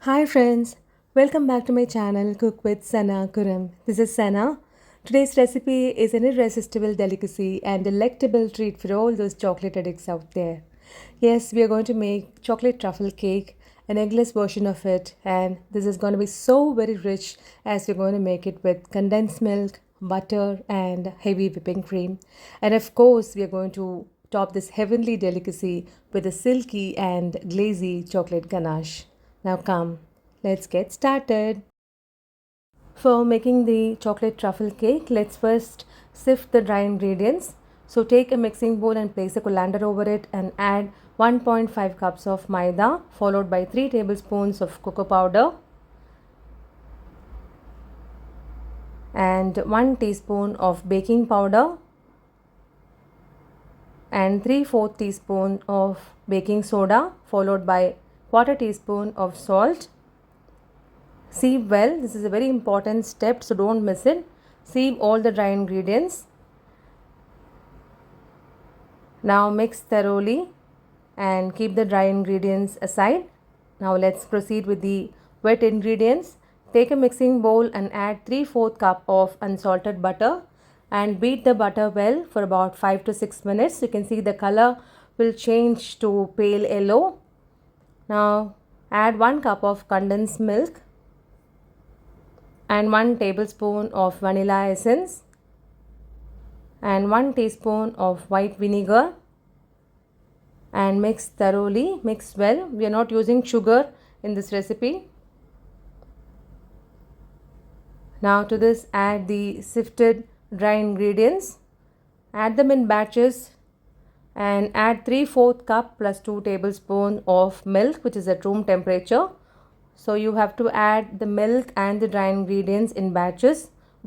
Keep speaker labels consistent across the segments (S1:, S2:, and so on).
S1: Hi friends, welcome back to my channel Cook with Sana Kuram. This is Sana. Today's recipe is an irresistible delicacy and delectable treat for all those chocolate addicts out there. Yes, we are going to make chocolate truffle cake, an eggless version of it, and this is going to be so very rich as we're going to make it with condensed milk, butter, and heavy whipping cream. And of course, we are going to top this heavenly delicacy with a silky and glazy chocolate ganache. Now come, let's get started. For making the chocolate truffle cake, let's first sift the dry ingredients. So take a mixing bowl and place a colander over it and add 1.5 cups of maida followed by 3 tablespoons of cocoa powder and 1 teaspoon of baking powder and 3/4 teaspoon of baking soda followed by quarter teaspoon of salt. Sieve well, this is a very important step, so don't miss it. Sieve all the dry ingredients. Now mix thoroughly and keep the dry ingredients aside. Now let's proceed with the wet ingredients. Take a mixing bowl and add 3/4 cup of unsalted butter and beat the butter well for about 5 to 6 minutes. You can see the color will change to pale yellow. Now add 1 cup of condensed milk and 1 tablespoon of vanilla essence and 1 teaspoon of white vinegar and mix thoroughly. Mix well. We are not using sugar in this recipe. Now to this add the sifted dry ingredients. Add them in batches and add 3/4 cup plus 2 tablespoon of milk, which is at room temperature. So you have to add the milk and the dry ingredients in batches.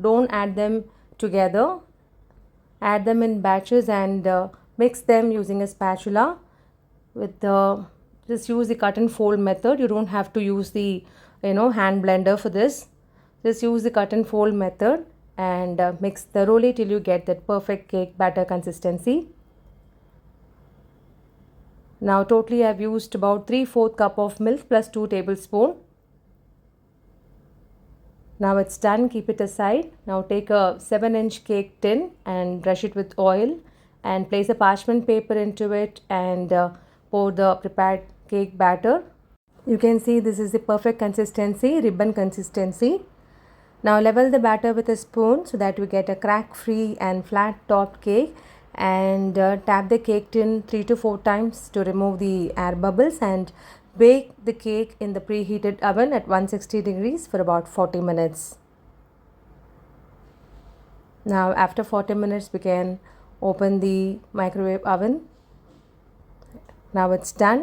S1: Don't add them together. Add them in batches and mix them using a spatula with the just use the cut and fold method. You don't have to use the hand blender for this. Just use the cut and fold method and mix thoroughly till you get that perfect cake batter consistency. Now totally I've used about 3/4 cup of milk plus 2 tablespoon. Now it's done, keep it aside. Now take a 7-inch cake tin and brush it with oil and place a parchment paper into it and pour the prepared cake batter. You can see this is the perfect consistency, ribbon consistency. Now level the batter with a spoon so that we get a crack free and flat topped cake and tap the cake tin 3 to 4 times to remove the air bubbles and bake the cake in the preheated oven at 160 degrees for about 40 minutes. Now after 40 minutes we can open the microwave oven. Now it's done.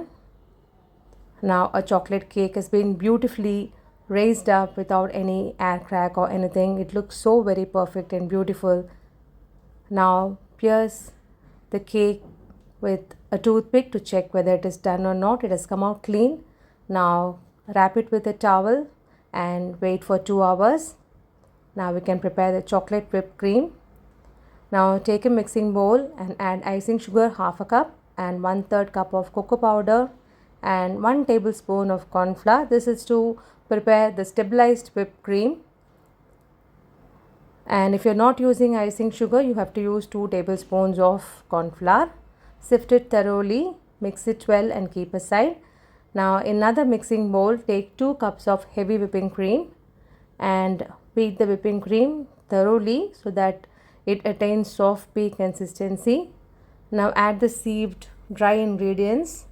S1: Now a chocolate cake has been beautifully raised up without any air crack or anything. It looks so very perfect and beautiful. Now pierce the cake with a toothpick to check whether it is done or not. It has come out clean. Now wrap it with a towel and wait for 2 hours. Now we can prepare the chocolate whipped cream. Now take a mixing bowl and add icing sugar half a cup and 1/3 cup of cocoa powder and 1 tablespoon of corn flour. This is to prepare the stabilized whipped cream. And if you're not using icing sugar, you have to use 2 tablespoons of corn flour. Sift it thoroughly, mix it well and keep aside. Now in another mixing bowl, take 2 cups of heavy whipping cream and beat the whipping cream thoroughly so that it attains soft peak consistency. Now add the sieved dry ingredients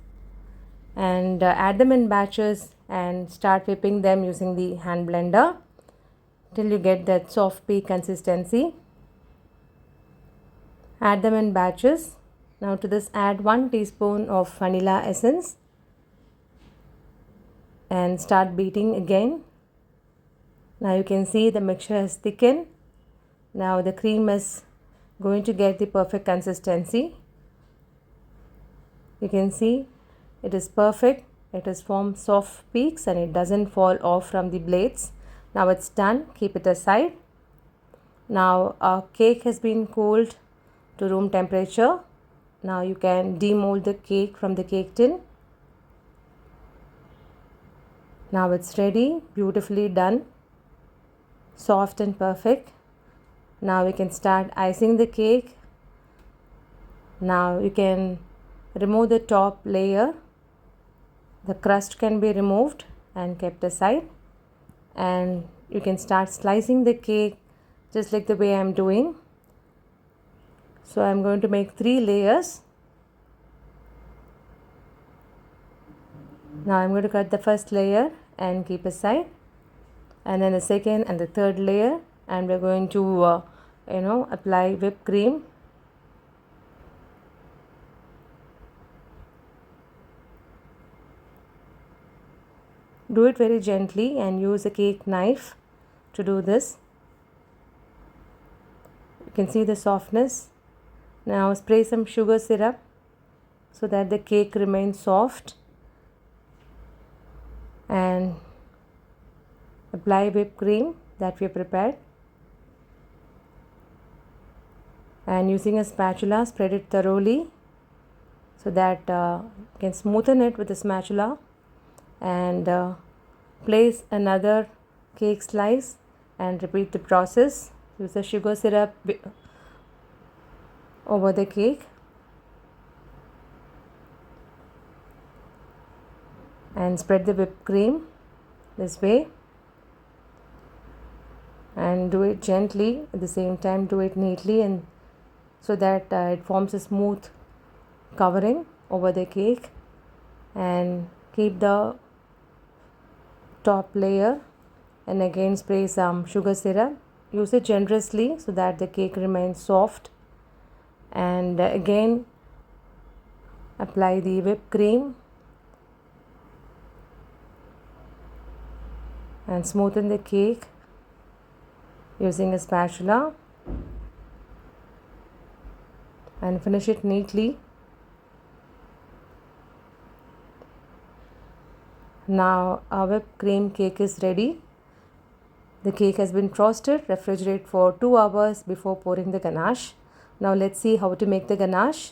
S1: and add them in batches and start whipping them using the hand blender till you get that soft peak consistency. Add them in batches. Now to this add 1 teaspoon of vanilla essence and start beating again. Now you can see the mixture has thickened. Now the cream is going to get the perfect consistency. You can see it is perfect. It has formed soft peaks and it doesn't fall off from the blades. Now it's done. Keep it aside. Now our cake has been cooled to room temperature. Now you can demold the cake from the cake tin. Now it's ready, beautifully done, soft and perfect. Now we can start icing the cake. Now you can remove the top layer. The crust can be removed and kept aside, and you can start slicing the cake just like the way I'm doing. So I'm going to make 3 layers. Now I'm going to cut the first layer and keep aside, and then the second and the third layer, and we're going to apply whipped cream. Do it very gently and use a cake knife to do this. You can see the softness. Now spray some sugar syrup so that the cake remains soft, and apply whipped cream that we have prepared, and using a spatula spread it thoroughly so that you can smoothen it with a spatula, and place another cake slice and repeat the process. Use the sugar syrup over the cake and spread the whipped cream this way, and do it gently. At the same time, do it neatly, and so that it forms a smooth covering over the cake, and keep the top layer, and again spray some sugar syrup. Use it generously so that the cake remains soft, and again apply the whipped cream and smoothen the cake using a spatula, and finish it neatly. Now our whipped cream cake is ready. The cake has been frosted. Refrigerate for 2 hours before pouring the ganache. Now let's see how to make the ganache.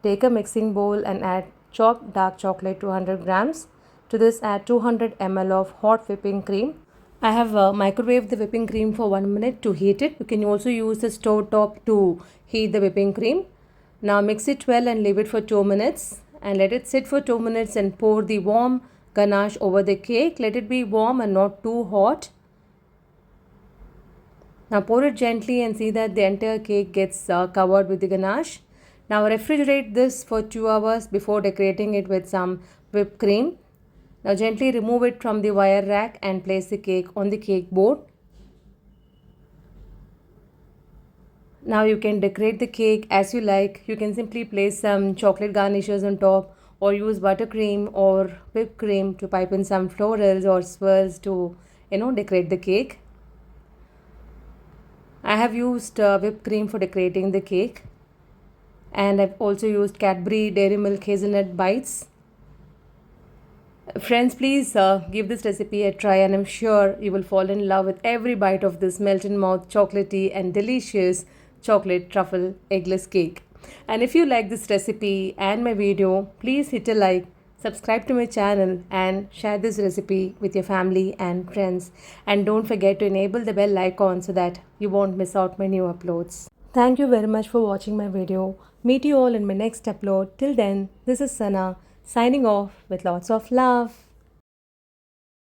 S1: Take a mixing bowl and add chopped dark chocolate 200 grams. To this add 200 ml of hot whipping cream. I have microwaved the whipping cream for 1 minute to heat it. You can also use the stove top to heat the whipping cream. Now mix it well and leave it for 2 minutes, and let it sit for 2 minutes, and pour the warm ganache over the cake. Let it be warm and not too hot. Now pour it gently and see that the entire cake gets covered with the ganache. Now refrigerate this for 2 hours before decorating it with some whipped cream. Now gently remove it from the wire rack and place the cake on the cake board. Now you can decorate the cake as you like. You can simply place some chocolate garnishes on top, or use buttercream or whipped cream to pipe in some florals or swirls to decorate the cake. I have used whipped cream for decorating the cake, and I've also used Cadbury Dairy Milk Hazelnut Bites. Friends, please give this recipe a try, and I'm sure you will fall in love with every bite of this melt in mouth chocolatey and delicious chocolate truffle eggless cake. And if you like this recipe and my video, please hit a like, subscribe to my channel, and share this recipe with your family and friends. And don't forget to enable the bell icon so that you won't miss out my new uploads. Thank you very much for watching my video. Meet you all in my next upload. Till then, this is Sana signing off with lots of love.